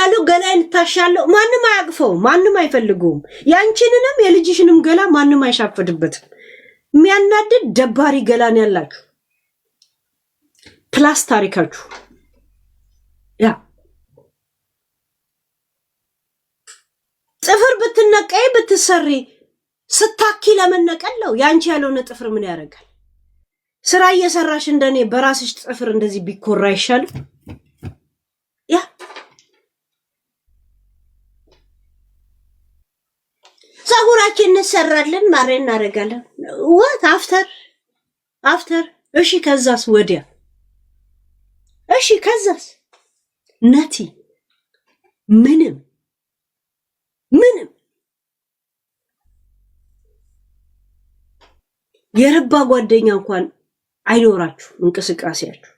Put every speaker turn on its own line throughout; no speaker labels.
አረጋለሁ ገላዬን ታሻለሁ ማንንም አያቅፈው ማንንም አይፈልጉም ያንቺንንም የልጅሽንም ገላ ማንንም አይሻፈድበትም የሚያናድድ ደባሪ ገላን ያላችሁ ፕላስ ታሪካችሁ ያ ጥፍር ብትነቀይ ብትሰሪ ስታኪ ለመነቀለው ያንቺ ያለውን ጥፍር ምን ያደርጋል ስራ እየሰራሽ እንደኔ በራስሽ ጥፍር እንደዚህ ቢኮራ ይሻል ያ ጸጉራችን እንሰራለን ማሬ እናረጋለን what after እሺ ከዛስ ወዲያ እሺ ከዛስ ነቲ ምንም የረባ ጓደኛ እንኳን አይኖራችሁ እንቅስቃሴያችሁ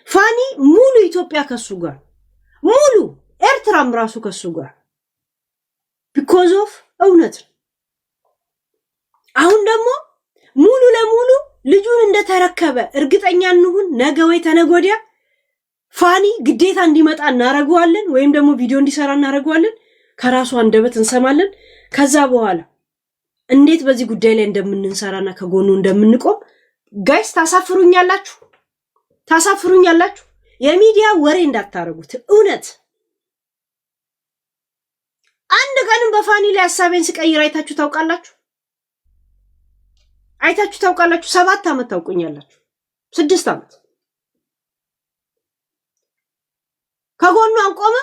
ፋኒ ሙሉ ኢትዮጵያ ከሱ ጋር ሙሉ ኤርትራም ራሱ ከሱ ጋር because of እውነት አሁን ደግሞ ሙሉ ለሙሉ ልጁን እንደተረከበ እርግጠኛ እንሁን ነገ ወይ ተነጎዲያ ፋኒ ግዴታ እንዲመጣ እናረጋዋለን ወይም ደግሞ ቪዲዮ እንዲሰራ እናረጋዋለን ከራሱ አንደበት እንሰማለን ከዛ በኋላ እንዴት በዚህ ጉዳይ ላይ እንደምንሰራና ከጎኑ እንደምንቆም ጋይስ ታሳፍሩኛላችሁ የሚዲያ ወሬ እንዳታረጉት እውነት አንድ ቀንም በፋኒ ላይ ሐሳቤን ስቀይር አይታችሁ ታውቃላችሁ 7 አመት ታውቁኛላችሁ 6 አመት ከጎኑ አንቆመ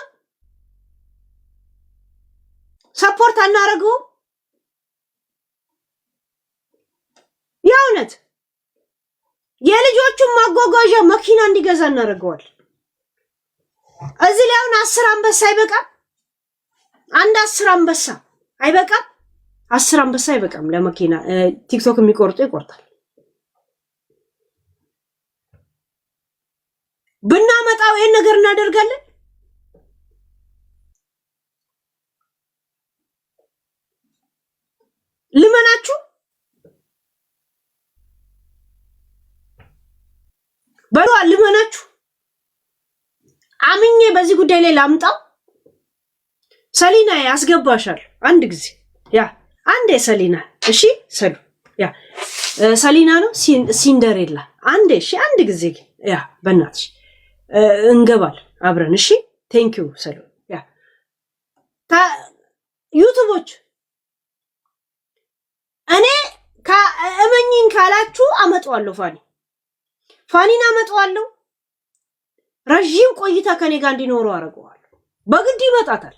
ሰፖርት አናረገው ያውነት የልጆቹን ማጓጓዣ መኪና እንዲገዛ እናረጋዋል እዚህ ላይ አሁን 10 አንበሳ አይበቃም አንድ 10 አንበሳ አይበቃም 10 አንበሳ አይበቃም ለመኪና ቲክቶክ የሚቆርጡ ይቆርጣል ብናመጣው ይሄን ነገር እናደርጋለን ልመናችሁ በሉ ልመናችሁ አምኜ በዚህ ጉዳይ ላይ ላምጣው ሰሊና ያስገባሻል አንድ ጊዜ ያ አንዴ ሰሊና እሺ ሰሉ ያ ሰሊና ነው ሲንደሬላ አንዴ እሺ አንድ ጊዜ ያ በእናትሽ እንገባል አብረን እሺ ቴንክ ዩ ሰሉ ያ ዩቲዩቦች እኔ እመኝኝ ካላችሁ አመጣዋለሁ ፋኒን አመጣዋለሁ ረጅም ቆይታ ከኔ ጋር እንዲኖረው አረጋዋለሁ በግድ ይመጣታል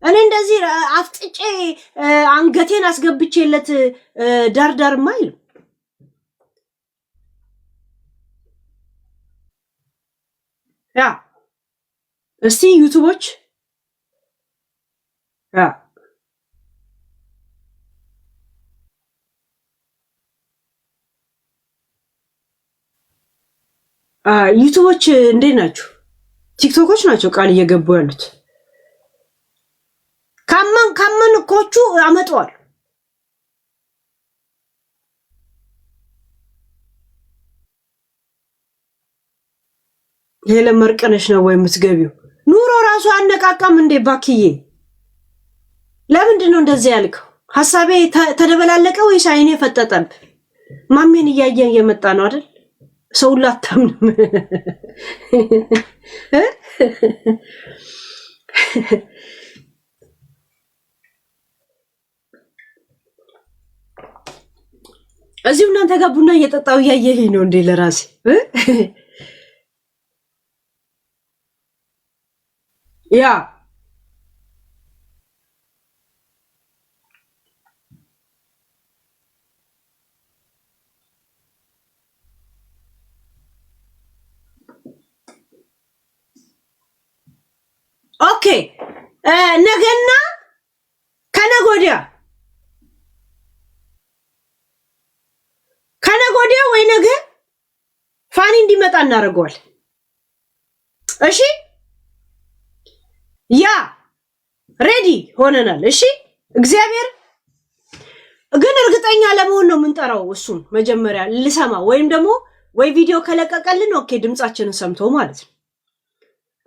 እኔ እንደዚህ አፍጥጬ አንገቴን አስገብቼለት ዳርዳር ማይል ያ እስቲ ዩቲዩቦች ያ ዩቲዩቦች እንዴት ናችሁ ቲክቶኮች ናቸው ቃል እየገቡ ያሉት ካመን ኮቹ አመጣዋል ሄለ መርቀነሽ ነው ወይ የምትገቢው ኑሮ ራሱ አነቃቃም እንዴ ባክዬ ለምንድን ነው እንደዚህ ያልከው ሐሳቤ ተደበላለቀ ወይስ አይኔ ፈጠጠብ ማሜን እያየን የመጣ ነው አይደል ሰው ላታምንም እዚሁ እናንተ ጋር ቡና እየጠጣው ያየኸኝ ነው እንዴ ለራሴ ያ ኦኬ ነገና ከነጎዲያ ወይ ነገ ፋኒ እንዲመጣ እናረጋዋል እሺ ያ ሬዲ ሆነናል እሺ እግዚአብሔር ግን እርግጠኛ ለመሆን ነው የምንጠራው እሱን መጀመሪያ ልሰማ ወይም ደግሞ ወይ ቪዲዮ ከለቀቀልን ኦኬ ድምጻችንን ሰምቶ ማለት ነው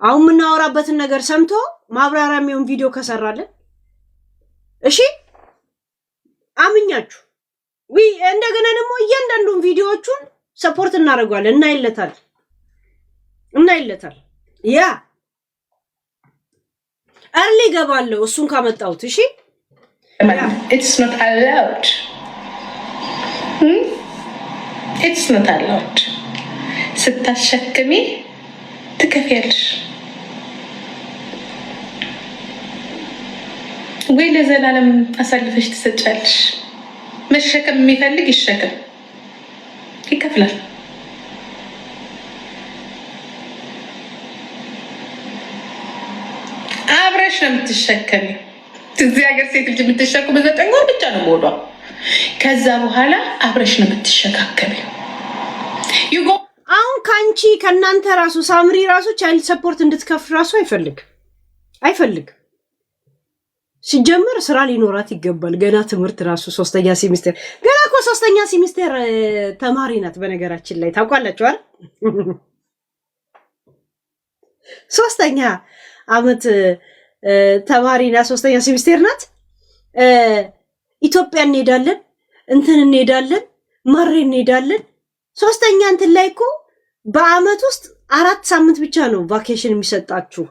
አሁን ምናወራበትን ነገር ሰምቶ ማብራሪያ የሚሆን ቪዲዮ ከሰራለን እሺ አምኛችሁ እንደገና ደግሞ እያንዳንዱን ቪዲዮዎቹን ሰፖርት እናደርጋለን እናይለታል ያ አርሊ ገባለው እሱን ካመጣውት እሺ
it's not allowed it's not allowed ስታሸክሚ ትከፍያለሽ ወይ ለዘላለም አሳልፈሽ ትሰጫለሽ መሸከም የሚፈልግ ይሸከም ይከፍላል አብረሽ ነው የምትሸከሚ እዚህ ሀገር ሴት ልጅ የምትሸከሙ በዘጠኝ ወር ብቻ ነው ወዷ ከዛ በኋላ አብረሽ ነው የምትሸካከሚ
አሁን ካንቺ ከናንተ ራሱ ሳምሪ ራሱ ቻይልድ ሰፖርት እንድትከፍል ራሱ አይፈልግ ሲጀምር ስራ ሊኖራት ይገባል ገና ትምህርት ራሱ 3ኛ ሴሚስተር ገና እኮ 3ኛ ሴሚስተር ተማሪ ናት በነገራችን ላይ ታውቃላችሁ አይደል 3ኛ አመት ተማሪና 3ኛ ሴሚስተር ናት ኢትዮጵያ እንሄዳለን እንሄዳለን ማሬ እንሄዳለን 3ኛ እንትን ላይ እኮ በአመት ውስጥ 4 ሳምንት ብቻ ነው ቫኬሽን የሚሰጣችሁ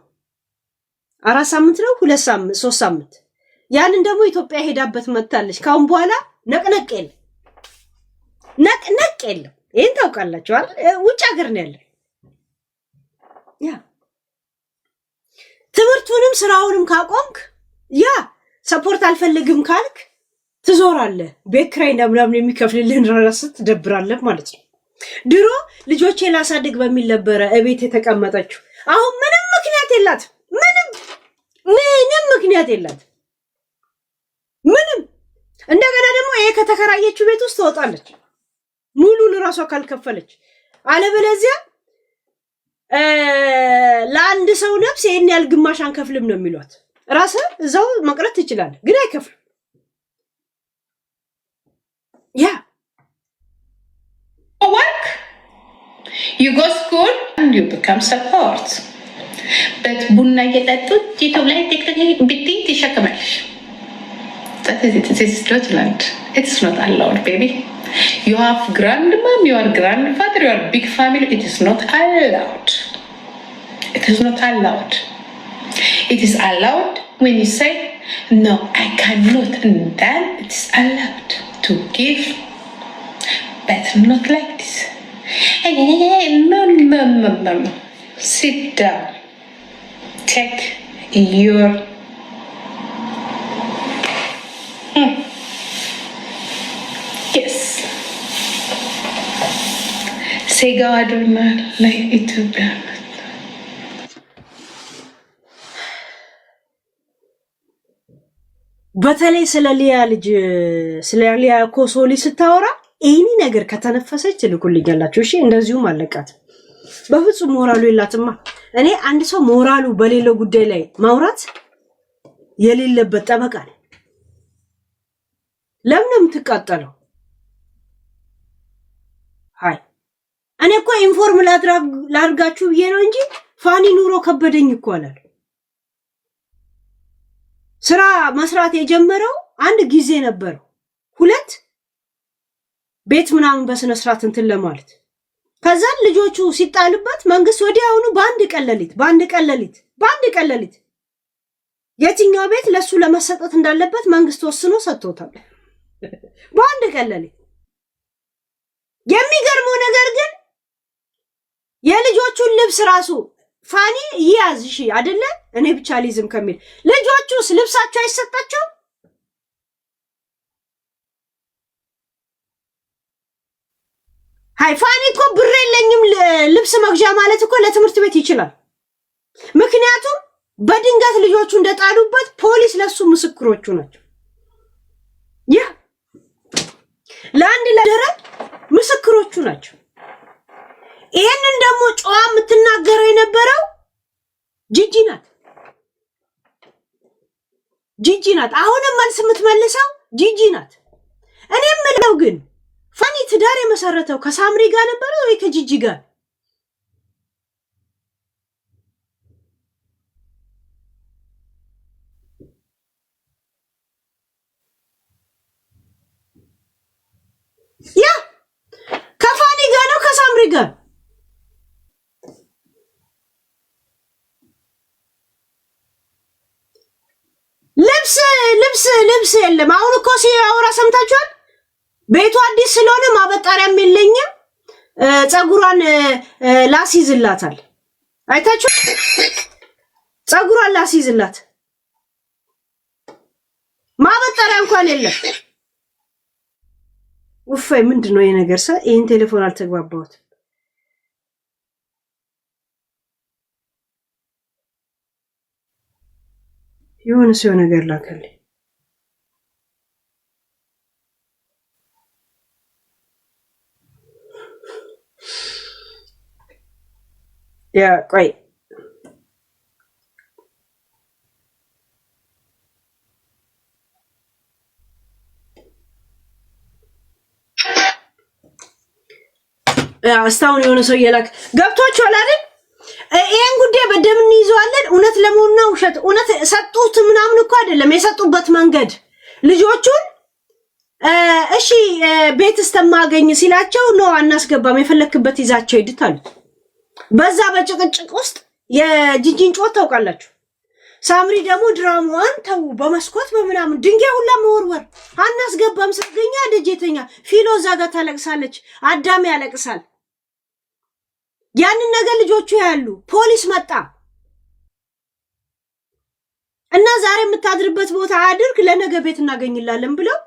4 ሳምንት ነው 2 ሳምንት 3 ሳምንት ያንን ደግሞ ኢትዮጵያ ሄዳበት መጣለች ካሁን በኋላ ነቅነቅ የለም ይሄን ታውቃላችሁ አይደል ውጭ ሀገር ነው ያለው ያ ትምህርቱንም ስራውንም ካቆምክ ያ ሰፖርት አልፈልግም ካልክ ትዞራለህ ቤት ኪራይ እንደምናምን የሚከፍልልህን ራስ ትደብራለህ ማለት ነው ድሮ ልጆቼ ላሳድግ በሚል ነበረ እቤት የተቀመጠችው አሁን ምንም ምክንያት የላት ምንም እንደገና ደግሞ ይሄ ከተከራየችው ቤት ውስጥ ትወጣለች ሙሉ ለራሷ ካልከፈለች አለበለዚያ ለአንድ ሰው ነፍስ ይሄን ያህል ግማሽ አንከፍልም ነው የሚሏት ራስ እዛው መቅረት ይችላል ግን አይከፍልም ያ
work you go school and you become support but ቡና እየጠጡ ዩቲዩብ ላይ ቲክቶክ ቢቲንግ ትሸከማለሽ that is it is Scotland it's not allowed baby you have grandmom you are grandfather you are big family it is not allowed it is not allowed it is allowed when you say no I cannot and then it's allowed to give but not like this no sit down take your yes say God like Ethiopia
በተለይ ስለ ሊያ ኮሶሊ ስታወራ ኤኒ ነገር ከተነፈሰች ልኩልኛላችሁ እሺ እንደዚሁም አለቃት በፍጹም ሞራሉ የላትማ እኔ አንድ ሰው ሞራሉ በሌለው ጉዳይ ላይ ማውራት የሌለበት ጠበቃ ነው ለምንም ትቃጠለው ሃይ እኔ እኮ ኢንፎርም ላድርጋችሁ ብዬ ነው እንጂ ፋኒ ኑሮ ከበደኝ እኮ አላል ስራ መስራት የጀመረው አንድ ጊዜ ነበር ሁለት ቤት ምናምን በስነ ስርዓት እንትን ለማለት ከዛ ልጆቹ ሲጣልበት መንግስት ወዲያውኑ በአንድ ቀለሊት የትኛው ቤት ለሱ ለመሰጠት እንዳለበት መንግስት ወስኖ ሰጥቶታል በአንድ ቀለሊት የሚገርመው ነገር ግን የልጆቹን ልብስ ራሱ ፋኒ ይያዝ እሺ አይደለ እኔ ብቻ ሊዝም ከሚል ልጆቹስ ልብሳቸው አይሰጣቸው ሃይ ፋኒ እኮ ብር የለኝም ልብስ መግዣ ማለት እኮ ለትምህርት ቤት ይችላል ምክንያቱም በድንገት ልጆቹ እንደጣሉበት ፖሊስ ለሱ ምስክሮቹ ናቸው ያ ለአንድ ለደረብ ምስክሮቹ ናቸው ይሄንን ደግሞ ጨዋ የምትናገረው የነበረው ጂጂ ናት አሁንም መልስ የምትመልሰው ጂጂ ናት እኔ የምለው ግን ፋኒ ትዳር የመሰረተው ከሳምሪ ጋር ነበር ወይ ከጂጂ ጋር ልብስ የለም። አሁን እኮ ሲያወራ ሰምታችኋል። ቤቱ አዲስ ስለሆነ ማበጣሪያም የለኝም። ጸጉሯን ላስይዝላታል። አይታችሁ ጸጉሯን ላስይዝላት ማበጣሪያ እንኳን የለም። ውፋይ ምንድነው ይሄ ነገር? ይሄን ቴሌፎን አልተግባባሁት። የሆነ ሰው ነገር ላከልኝ። ያ ቆይ እስካሁን የሆነ ሰው እየላክ ገብቷችኋል አይደል? ይሄን ጉዳይ በደም እንይዘዋለን። እውነት ለመሆኑና ውሸት እውነት ሰጡት ምናምን እኮ አይደለም የሰጡበት መንገድ ልጆቹን እሺ ቤት እስተማገኝ ሲላቸው ነው አናስገባም የፈለክበት ይዛቸው ሄድት አሉት። በዛ በጭቅጭቅ ውስጥ የጂጂን ጮት ታውቃላችሁ። ሳምሪ ደግሞ ድራማዋን ተው በመስኮት በምናምን ድንጋይ ሁላ መወርወር አናስገባም ሰርገኛ ደጀተኛ ፊሎ እዛ ጋር ታለቅሳለች። አዳም ያለቅሳል። ያንን ነገር ልጆቹ ያሉ ፖሊስ መጣ እና ዛሬ የምታድርበት ቦታ አድርግ ለነገ ቤት እናገኝላለን ብለው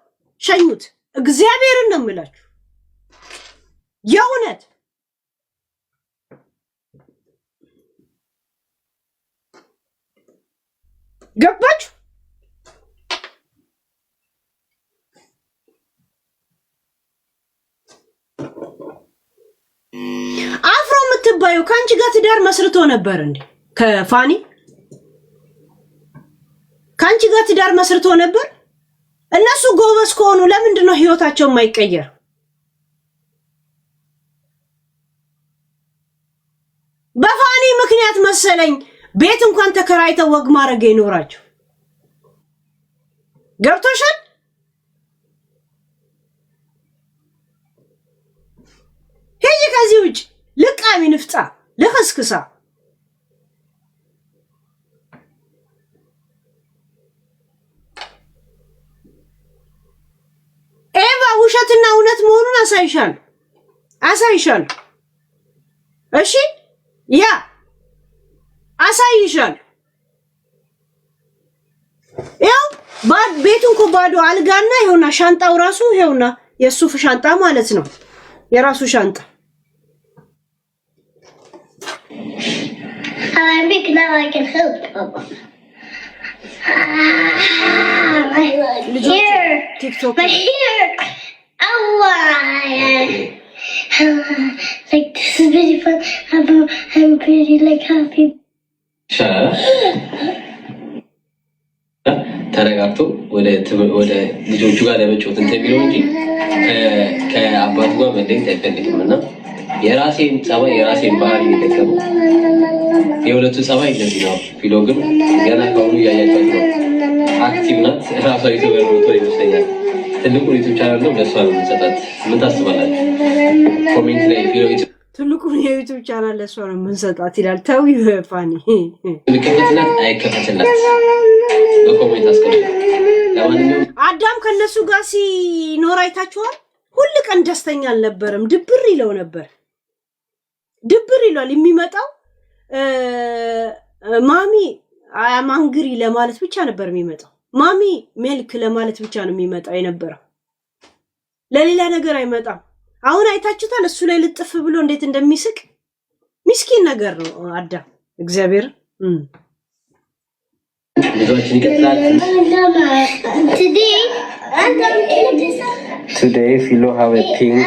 ሸኙት። እግዚአብሔርን ነው የምላችሁ የእውነት ገባችሁ? አፍሮ የምትባዩ ከአንቺ ጋር ትዳር መስርቶ ነበር እንዴ? ከፋኒ ከአንቺ ጋር ትዳር መስርቶ ነበር። እነሱ ጎበዝ ከሆኑ ለምንድን ነው ህይወታቸው የማይቀየር? በፋኒ ምክንያት መሰለኝ ቤት እንኳን ተከራይተው ወግ ማድረግ ይኖራቸው። ገብቶሻል? ሄጂ ከዚህ ውጭ ልቃሚ ንፍጣ ለኸስክሳ ኤቫ ውሸትና እውነት መሆኑን አሳይሻል። እሺ ያ አሳይሻል። ያው ቤቱን ባዶ አልጋና ይኸውና ሻንጣው ራሱ ይኸውና የሱፍ ሻንጣ ማለት ነው። የራሱ ሻንጣ
I'm big now I can help Papa. Here.
TikTok.
My hair. Oh, like this is really fun. I'm pretty like happy.
ተረጋግቶ ወደ ልጆቹ ጋር ለመጫወት እንትን ቢለው እንጂ ከአባቱ ጋር መለየት አይፈልግም እና የራሴን ጸባይ የራሴን ባህሪ እየተከሙ የሁለቱ ጸባይ እንደዚህ ነው። ፊሎ ግን ገና ከአሁኑ እያያቸዋት ነው። አክቲቭ ናት። ራሷ ዩቱበር ሞቶ ይመስለኛል። ትልቁ ዩቱብ ቻናል ነው። ለእሷ ነው የምንሰጣት። ምን ታስባላችሁ? ኮሜንት ላይ ፊሎ
ትልቁን የዩቱብ ቻናል ለእሷ ነው የምንሰጣት ይላል። ተው ፋኒ
ልከፈትላት አይከፈትላት በኮሜንት አስቀምጡ። ለማንኛውም
አዳም ከነሱ ጋር ሲኖር አይታችኋል። ሁሉ ቀን ደስተኛ አልነበረም። ድብር ይለው ነበር። ድብር ይሏል። የሚመጣው ማሚ አማንግሪ ለማለት ብቻ ነበር የሚመጣው። ማሚ ሜልክ ለማለት ብቻ ነው የሚመጣው የነበረው። ለሌላ ነገር አይመጣም። አሁን አይታችሁታል። እሱ ላይ ልጥፍ ብሎ እንዴት እንደሚስቅ ምስኪን ነገር ነው አዳም። እግዚአብሔር
ልጆችን ይቀጥላል። Today Philo have a pink.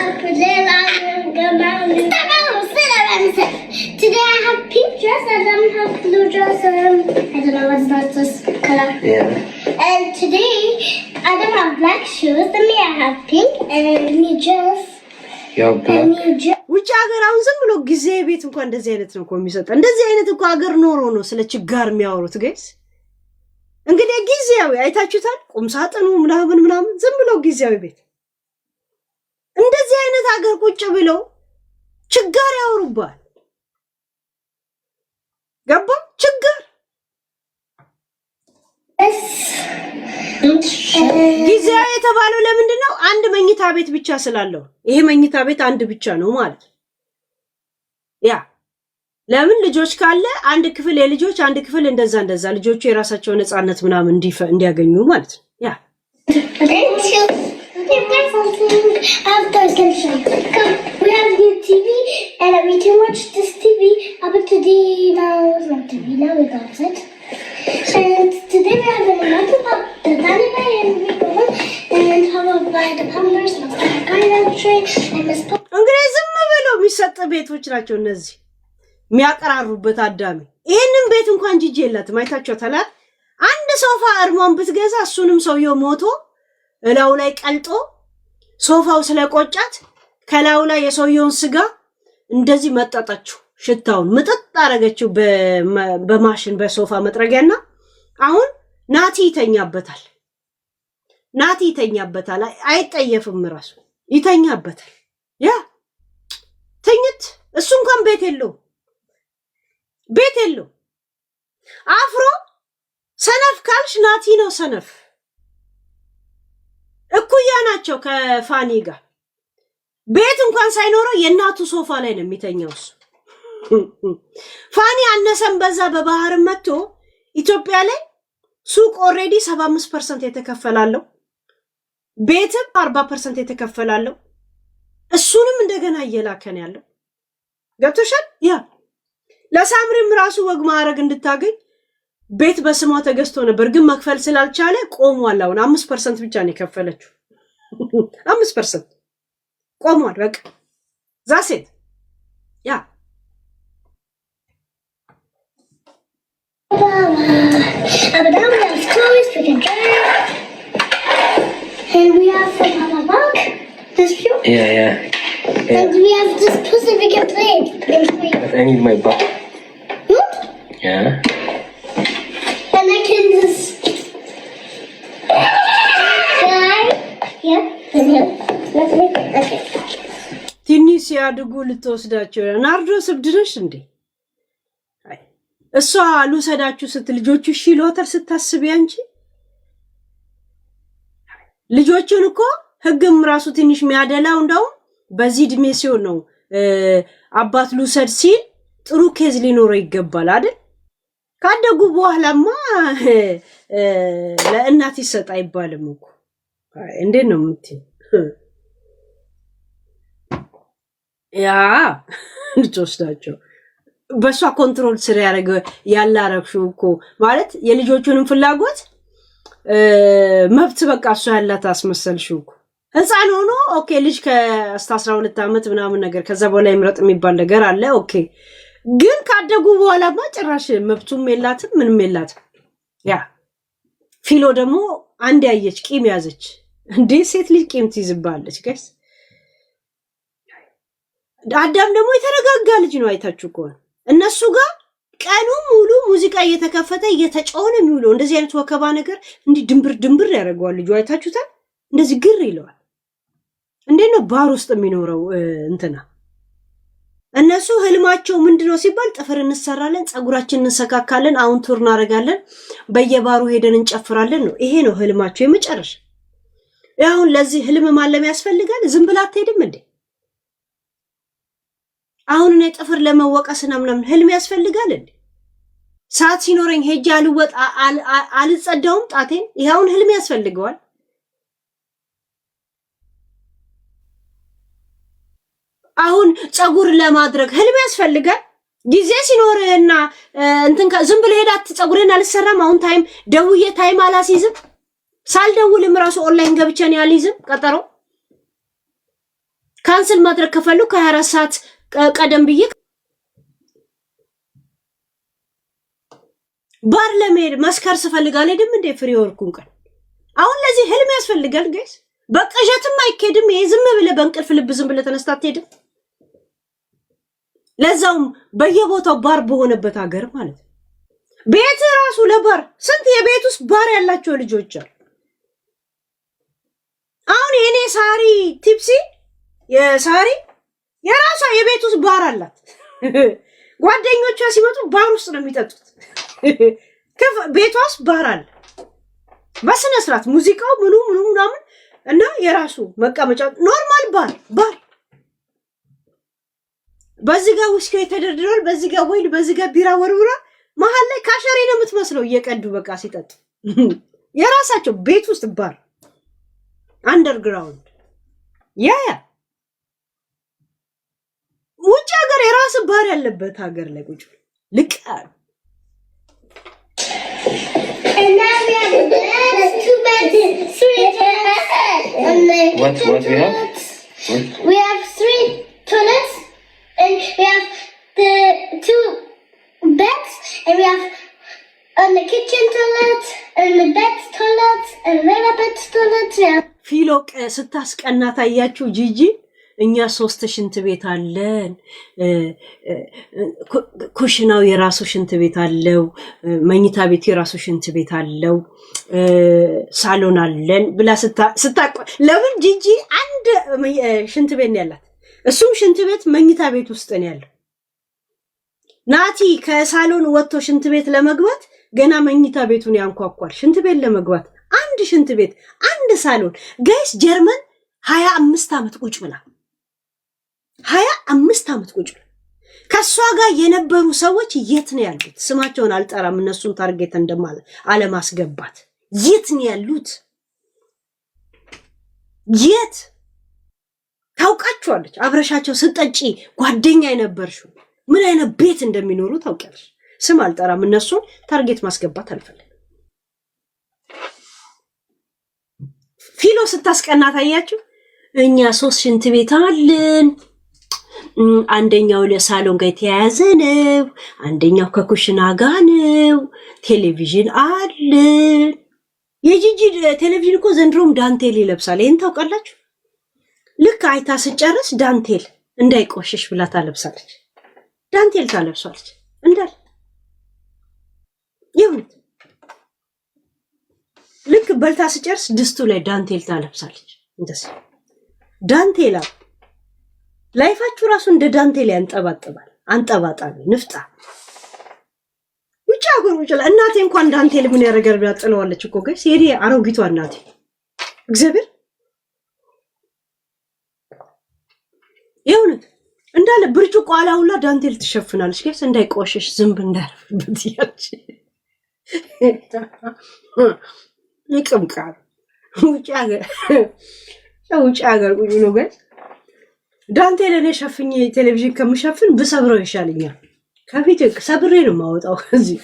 Today I have pink dress and I don't have blue dress. I don't know what's not this color.
Yeah.
And today I don't have black shoes. And me I have pink and new dress.
You have black.
ውጭ ሀገር አሁን ዝም ብሎ ጊዜ ቤት እንኳን እንደዚህ አይነት ነው እኮ የሚሰጠው። እንደዚህ አይነት እኮ ሀገር ኖሮ ነው ስለ ችጋር የሚያወሩት ጋይስ። እንግዲህ ጊዜያዊ አይታችሁታል። ቁም ሳጥኑ ምናምን ዝም ብሎ ጊዜያዊ ቤት እንደዚህ አይነት ሀገር ቁጭ ብለው ችጋር ያወሩባል። ገባ ችጋር ጊዜያዊ የተባለው ለምንድን ነው? አንድ መኝታ ቤት ብቻ ስላለው ይሄ መኝታ ቤት አንድ ብቻ ነው ማለት ያ ለምን ልጆች ካለ አንድ ክፍል የልጆች አንድ ክፍል እንደዛ ልጆቹ የራሳቸው ነፃነት ምናምን እንዲያገኙ ማለት ነው ያ
We have new TV and we can watch this TV up today now we got it. And today we have a lot about the anime and we go and how about the Pampers and the Guidance Train and Miss Pop.
እንግዲህ ዝም ብለው የሚሰጥ ቤቶች ናቸው እነዚህ የሚያቀራሩበት አዳሚ ይሄንን ቤት እንኳን ጂጂ የላትም አይታችኋታል አንድ ሶፋ እርሟን ብትገዛ እሱንም ሰውየው ሞቶ እላው ላይ ቀልጦ ሶፋው ስለቆጫት ከላው ላይ የሰውየውን ስጋ እንደዚህ መጣጣችሁ ሽታውን ምጥጥ አረገችው በማሽን በሶፋ መጥረጊያና አሁን ናቲ ይተኛበታል አይጠየፍም ራሱ ይተኛበታል ያ ተኝት እሱ እንኳን ቤት የለው አፍሮ ሰነፍ ካልሽ ናቲ ነው ሰነፍ እኩያ ናቸው ከፋኒ ጋር ቤት እንኳን ሳይኖረው የናቱ ሶፋ ላይ ነው የሚተኛው ፋኒ አነሰም በዛ በባህር መጥቶ ኢትዮጵያ ላይ ሱቅ ኦሬዲ 75% የተከፈላለው ቤትም 40% የተከፈላለው እሱንም እንደገና እየላከን ያለው ገብቶሻል ያ ለሳምሪም ራሱ ወግ ማዕረግ እንድታገኝ ቤት በስሟ ተገዝቶ ነበር ግን መክፈል ስላልቻለ ቆሟል አሁን 5% ብቻ ነው የከፈለችው 5% ቆሟል በቃ ዛሴት ያ
And we have toys we can drive. And we have the Papa Bank. This view.
Yeah.
And we have this puzzle we can play.
But I need my butt. Yeah.
And I can just fly. Yep. And here. Let's make it. Okay.
ትንሽ ሲያድጉ ልትወስዳቸው ናርዶስ እብድነሽ እንዴ እሷ ልውሰዳችሁ ስትል ልጆቹ እሺ ይሏታል ስታስቢ አንቺ ልጆቹን እኮ ህግም ራሱ ትንሽ የሚያደላው እንደው በዚህ እድሜ ሲሆን ነው አባት ልውሰድ ሲል ጥሩ ኬዝ ሊኖረው ይገባል አይደል ካደጉ በኋላማ ለእናት ይሰጥ አይባልም እኮ እንዴት ነው የምትይ ያ ልትወስዳቸው በሷ ኮንትሮል ስር ያላረግሽው እኮ ማለት የልጆቹንም ፍላጎት መብት በቃ እሷ ያላት አስመሰልሽው እኮ ህፃን ሆኖ ኦኬ ልጅ ከ12 ዓመት ምናምን ነገር ከዛ በኋላ ይምረጥ የሚባል ነገር አለ ኦኬ ግን ካደጉ በኋላማ ጭራሽ መብቱም የላትም ምንም የላትም ያ ፊሎ ደግሞ አንድ ያየች ቂም ያዘች እንዴ ሴት ልጅ ቂም ትይዝባለች ጋይስ አዳም ደግሞ የተረጋጋ ልጅ ነው አይታችሁ እኮ እነሱ ጋር ቀኑ ሙሉ ሙዚቃ እየተከፈተ እየተጫወነ የሚውለው እንደዚህ አይነት ወከባ ነገር እንዲ ድንብር ያደርገዋል ልጅ አይታችሁታል እንደዚህ ግር ይለዋል እንዴት ነው ባር ውስጥ የሚኖረው እንትና እነሱ ህልማቸው ምንድነው ሲባል ጥፍር እንሰራለን ጸጉራችንን እንሰካካለን አሁን ቱር እናደርጋለን በየባሩ ሄደን እንጨፍራለን ነው ይሄ ነው ህልማቸው የመጨረሻ ያውን ለዚህ ህልም ማለም ያስፈልጋል ዝም ብላ አትሄድም እንዴ አሁን እኔ ጥፍር ለመወቀስና ምናምን ህልም ያስፈልጋል እንዴ ሰዓት ሲኖረኝ ሄጄ አልወጣ አልጸዳውም ጣቴን ይሄውን ህልም ያስፈልገዋል አሁን ጸጉር ለማድረግ ህልም ያስፈልጋል ጊዜ ሲኖርና እንትን ዝም ብለ ሄዳት ጸጉሬን አልሰራም አሁን ታይም ደውዬ ታይም አላሲዝም ሳልደውልም ራሱ ኦንላይን ገብቼ ነው ያልይዝም ቀጠሮ ካንሰል ማድረግ ከፈሉ ከ24 ሰዓት ቀደም ብዬ ባር ለመሄድ መስከር ስፈልጋለሁ አይደል እንደ ፍሪ ወርኩን ቀን አሁን ለዚህ ህልም ያስፈልጋል ጋይስ በቀጀትም አይከድም ይሄ ዝም ብለ በእንቅልፍ ልብ ዝም ብለ ተነስታት ሄደ ለዛውም በየቦታው ባር በሆነበት ሀገር ማለት ቤት ራሱ ለባር ስንት የቤት ውስጥ ባር ያላቸው ልጆች አሉ አሁን የኔ ሳሪ ቲፕሲ የሳሪ የራሷ የቤት ውስጥ ባር አላት ጓደኞቿ ሲመጡ ባር ውስጥ ነው የሚጠጡት ቤቷ ውስጥ ባር አለ በስነ ስርዓት ሙዚቃው ምኑ ምናምን እና የራሱ መቀመጫ ኖርማል ባር በዚህ ጋር ውስኪ የተደረደረው በዚህ ጋር ወይን በዚህ ጋር ቢራ ወርውራ መሀል ላይ ካሸሬ ነው የምትመስለው እየቀዱ በቃ ሲጠጡ የራሳቸው ቤት ውስጥ ባር አንደርግራውንድ ያ ውጭ ሀገር የራስ ባር ያለበት ሀገር ላይ ቁጭ ልቅ
And now we have two beds, three toilets, and
What we have?
we have 3 toilets, and we have the 2 beds, and we have the kitchen toilet, and the bed toilet, and another bed toilet. Yeah.
ፊሎቅ ስታስቀና ታያችሁ ጂጂ እኛ 3 ሽንት ቤት አለን ኩሽናው የራሱ ሽንት ቤት አለው መኝታ ቤት የራሱ ሽንት ቤት አለው ሳሎን አለን ብላ ለምን ጂጂ አንድ ሽንት ቤት ነው ያላት እሱም ሽንት ቤት መኝታ ቤት ውስጥ ነው ያለው ናቲ ከሳሎን ወጥቶ ሽንት ቤት ለመግባት ገና መኝታ ቤቱን ያንኳኳል ሽንት ቤት ለመግባት አንድ ሽንት ቤት አንድ ሳሎን ጋይስ ጀርመን 25 ዓመት ቁጭ ብላ 25 ዓመት ቁጭ ብላ ከሷ ጋር የነበሩ ሰዎች የት ነው ያሉት ስማቸውን አልጠራም እነሱን ታርጌት እንደማለ አለማስገባት የት ነው ያሉት የት ታውቃቸዋለች አብረሻቸው ስጠጪ ጓደኛ የነበርሽው ምን አይነት ቤት እንደሚኖሩ ታውቂያለሽ ስም አልጠራም እነሱን ታርጌት ማስገባት አልፈልግም ፊሎ ስታስቀና ታያችሁ እኛ 3 ሽንት ቤት አለን አንደኛው ለሳሎን ጋር የተያያዘ ነው አንደኛው ከኩሽና ጋር ነው ቴሌቪዥን አለ የጂጂ ቴሌቪዥን እኮ ዘንድሮም ዳንቴል ይለብሳል ይሄን ታውቃላችሁ ልክ አይታ ስጨርስ ዳንቴል እንዳይቆሽሽ ብላ ታለብሳለች ዳንቴል ታለብሳለች እንዳል ይሁን ልክ በልታ ስጨርስ ድስቱ ላይ ዳንቴል ታለብሳለች እንደዚህ ዳንቴላ ላይፋችሁ ራሱ እንደ ዳንቴል ያንጠባጥባል አንጠባጣቢ ንፍጣ ውጭ አገር ውጭ እናቴ እንኳን ዳንቴል ምን ያረጋል ብላ ጥለዋለች እኮ ጋይስ ሄዲ አሮጊቷ እናቴ እግዚአብሔር ይሁን እንዳለ ብርጭቆ አላውላ ዳንቴል ትሸፍናለች ጋይስ እንዳይቆሽሽ ዝንብ እንዳያርፍበት ያቺ ይቅምቃል ውጭ ሀገር ቁጭ ነው ጋይስ ዳንቴል እኔ ሸፍኜ ቴሌቪዥን ከምሸፍን ብሰብረው ይሻለኛል ከፊት ሰብሬ ነው ማወጣው እዚህ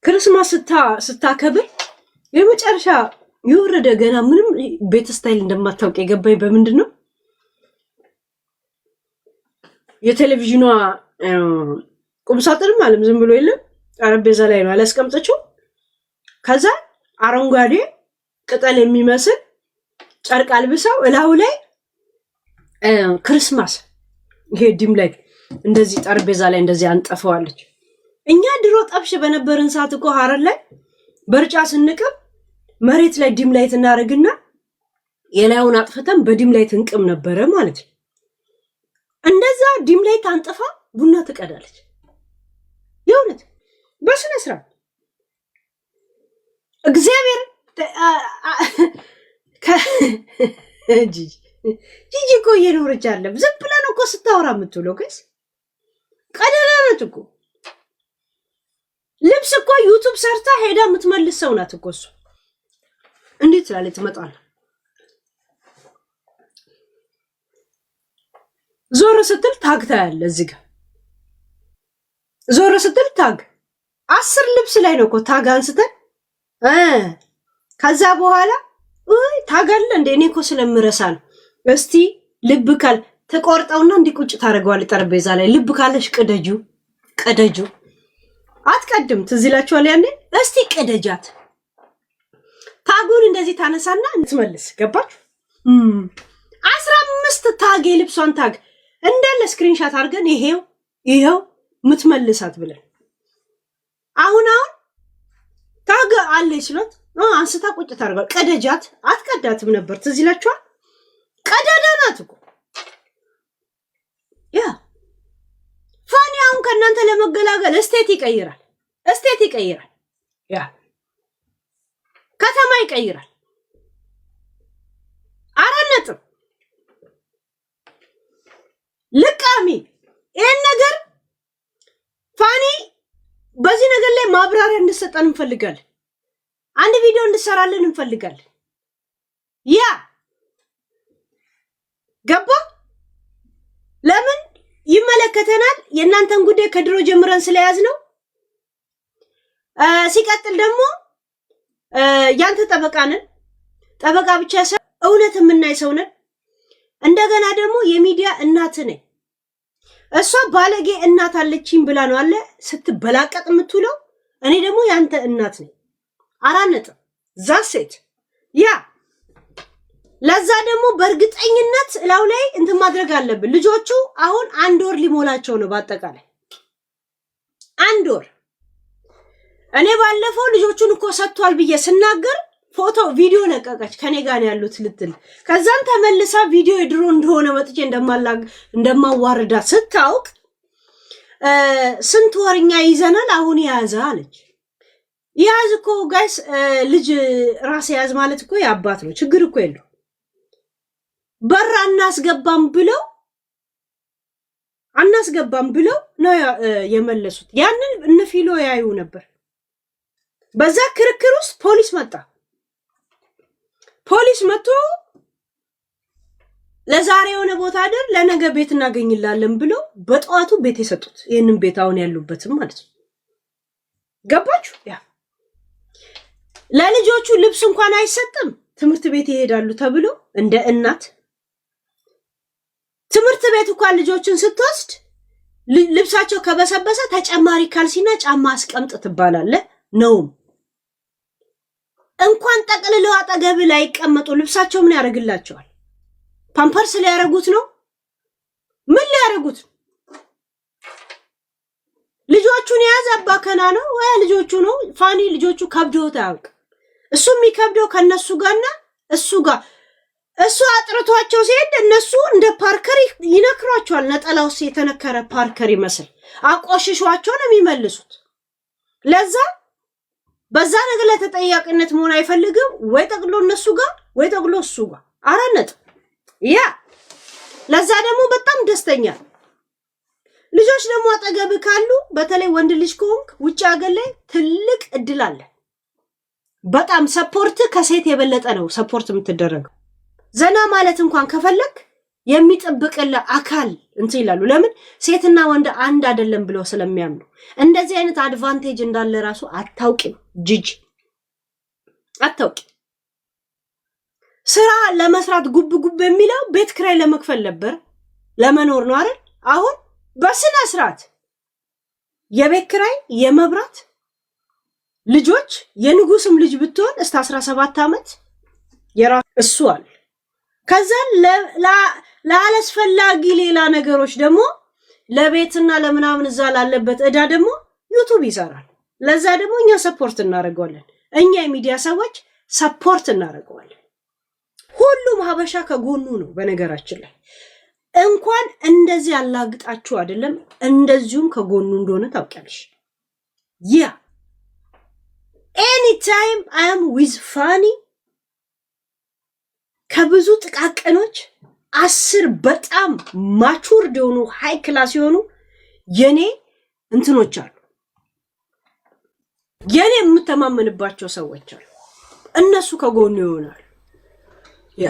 ክርስማስ ስታከብር የመጨረሻ ይወረደ ገና ምንም ቤት ስታይል እንደማታውቅ የገባኝ በምንድነው የቴሌቪዥኗ ቁምሳጥንም አለም ዝም ብሎ የለም ጠረጴዛ ላይ ነው አላስቀምጠችው ከዛ አረንጓዴ ቅጠል የሚመስል ጨርቅ አልብሰው እላው ላይ ክርስማስ ይሄ ዲም ላይ እንደዚህ ጠረጴዛ ላይ እንደዚህ አንጠፈዋለች እኛ ድሮ ጠብሽ በነበርን ሰዓት እኮ ሐረር ላይ በርጫ ስንቅም መሬት ላይ ዲም ላይ እናረግና የላዩን አጥፍተን በዲም ላይ እንቅም ነበረ ማለት ነው እንደዛ ዲም ላይ ታንጠፋ ቡና ትቀዳለች የውነት በስነ ስርዓት እግዚአብሔር ጂጂ እኮ እየኖረች አለ ዝም ብላ ነው እኮ ስታወራ የምትውለው ከስ ቀደላ ናት እኮ ልብስ እኮ ዩቲዩብ ሰርታ ሄዳ የምትመልስ ሰው ናት እኮ እሱ እንዴት ትላለች ትመጣለ ዞር ስትል ታግታ ያለ እዚህ ጋር ዞር ስትል ታግ 10 ልብስ ላይ ነው እኮ ታግ አንስተን ከዛ በኋላ ታጋለ እንደ እኔ እኮ ስለምረሳ ነው እስቲ ልብ ካል ተቆርጠውና እንዲቁጭ ታረጋዋል ጠረጴዛ ላይ ልብ ካለሽ ቀደጁ አትቀድም ትዝላችኋል ያኔ እስቲ ቀደጃት ታጉን እንደዚህ ታነሳና እንትመልስ ገባችሁ 15 ታግ የልብሷን ታግ እንዳለ ስክሪንሻት አድርገን ይሄው ምትመልሳት ብለን አሁን ታግ አለች ስለት አንስታ ቁጭ ታርጋል ቀደጃት አትቀዳትም ነበር ትዝ ይላችኋል ቀዳዳናት እኮ ያ ፋኒ አሁን ከናንተ ለመገላገል ስቴት ይቀይራል እስቴት ይቀይራል፣ ያ ከተማ ይቀይራል። 4 ነጥብ ልቃሚ። ይሄን ነገር ፋኒ በዚህ ነገር ላይ ማብራሪያ እንድሰጠን እንፈልጋለን። አንድ ቪዲዮ እንድሰራለን እንፈልጋለን። ያ ገባ? ለምን ይመለከተናል። የእናንተን ጉዳይ ከድሮ ጀምረን ስለያዝ ነው። ሲቀጥል ደግሞ ያንተ ጠበቃ ነን። ጠበቃ ብቻ ሳይሆን እውነት የምናይ ሰው ነን። እንደገና ደግሞ የሚዲያ እናት ነኝ። እሷ ባለጌ እናት አለችኝ ብላ ነው አለ ስትበላቀጥ የምትውለው። እኔ ደግሞ ያንተ እናት ነኝ። 4 ነጥብ ዛሴት ያ ለዛ ደግሞ በእርግጠኝነት እላው ላይ እንትን ማድረግ አለብን። ልጆቹ አሁን 1 ወር ሊሞላቸው ነው። በአጠቃላይ 1 ወር። እኔ ባለፈው ልጆቹን እኮ ሰጥቷል ብዬ ስናገር ፎቶ ቪዲዮ ለቀቀች ከኔ ጋር ያሉት ልትል። ከዛም ተመልሳ ቪዲዮ የድሮ እንደሆነ መጥቼ እንደማዋርዳ ስታውቅ ስንት ወርኛ ይዘናል አሁን ያዘ አለች። ያዝ እኮ ጋይስ ልጅ ራስ ያዝ ማለት እኮ የአባት ነው። ችግር እኮ የለው። በር አናስገባም ብለው ነው የመለሱት። ያንን እነ ፊሎ ያዩ ነበር። በዛ ክርክር ውስጥ ፖሊስ መጥቶ ለዛሬ የሆነ ቦታ አይደል ለነገ ቤት እናገኝላለን ብለው በጠዋቱ ቤት የሰጡት። ይሄንን ቤት አሁን ያሉበትም ማለት ነው። ገባችሁ? ያ ለልጆቹ ልብስ እንኳን አይሰጥም። ትምህርት ቤት ይሄዳሉ ተብሎ እንደ እናት ትምህርት ቤት እንኳን ልጆችን ስትወስድ ልብሳቸው ከበሰበሰ ተጨማሪ ካልሲና ጫማ አስቀምጥ ትባላለ ነው። እንኳን ጠቅልለው አጠገብ ላይ ይቀመጡ ልብሳቸው ምን ያደርግላቸዋል? ፓምፐርስ ሊያረጉት ነው? ምን ሊያረጉት? ልጆቹን የያዘ አባከና ነው ወይ ልጆቹ ነው? ፋኒ ልጆቹ ከብዶት አያውቅ። እሱ የሚከብደው ከነሱ ጋርና እሱ ጋር እሱ አጥርቷቸው ሲሄድ እነሱ እንደ ፓርከር ይነክሯቸዋል። ነጠላው የተነከረ ፓርከር ይመስል አቆሽሿቸው ነው የሚመልሱት። ለዛ በዛ ነገር ላይ ተጠያቂነት መሆን አይፈልግም። ወይ ጠቅሎ እነሱ ጋር ወይ ጠቅሎ እሱ ጋር 4 ነጥብ ያ ለዛ ደግሞ በጣም ደስተኛ። ልጆች ደግሞ አጠገብ ካሉ በተለይ ወንድ ልጅ ከሆንክ ውጭ ሀገር ላይ ትልቅ እድል አለ። በጣም ሰፖርት ከሴት የበለጠ ነው ሰፖርት የምትደረገው። ዘና ማለት እንኳን ከፈለክ የሚጠብቅልህ አካል እንትን ይላሉ። ለምን ሴትና ወንድ አንድ አይደለም ብለው ስለሚያምኑ። እንደዚህ አይነት አድቫንቴጅ እንዳለ ራሱ አታውቂም። ጂጂ አታውቂም። ስራ ለመስራት ጉብ የሚለው ቤት ክራይ ለመክፈል ነበር፣ ለመኖር ነው አይደል? አሁን በስነ ስርዓት የቤት ክራይ፣ የመብራት፣ ልጆች የንጉስም ልጅ ብትሆን እስከ 17 ዓመት የራሱ እሱ አለ። ከዛ ለአላስፈላጊ ሌላ ነገሮች ደግሞ ለቤትና ለምናምን እዛ ላለበት እዳ ደግሞ ዩቲዩብ ይሰራል። ለዛ ደግሞ እኛ ሰፖርት እናደርገዋለን። እኛ የሚዲያ ሰዎች ሰፖርት እናደርገዋለን። ሁሉም ሀበሻ ከጎኑ ነው። በነገራችን ላይ እንኳን እንደዚህ ያላግጣችሁ አይደለም እንደዚሁም ከጎኑ እንደሆነ ታውቂያለሽ። ያ ኤኒታይም አይ አም ዊዝ ፋኒ ከብዙ ጥቃቅኖች 10 በጣም ማቹርድ የሆኑ ሃይ ክላስ የሆኑ የኔ እንትኖች አሉ። የኔ የምተማመንባቸው ሰዎች አሉ። እነሱ ከጎኑ ይሆናሉ። ያ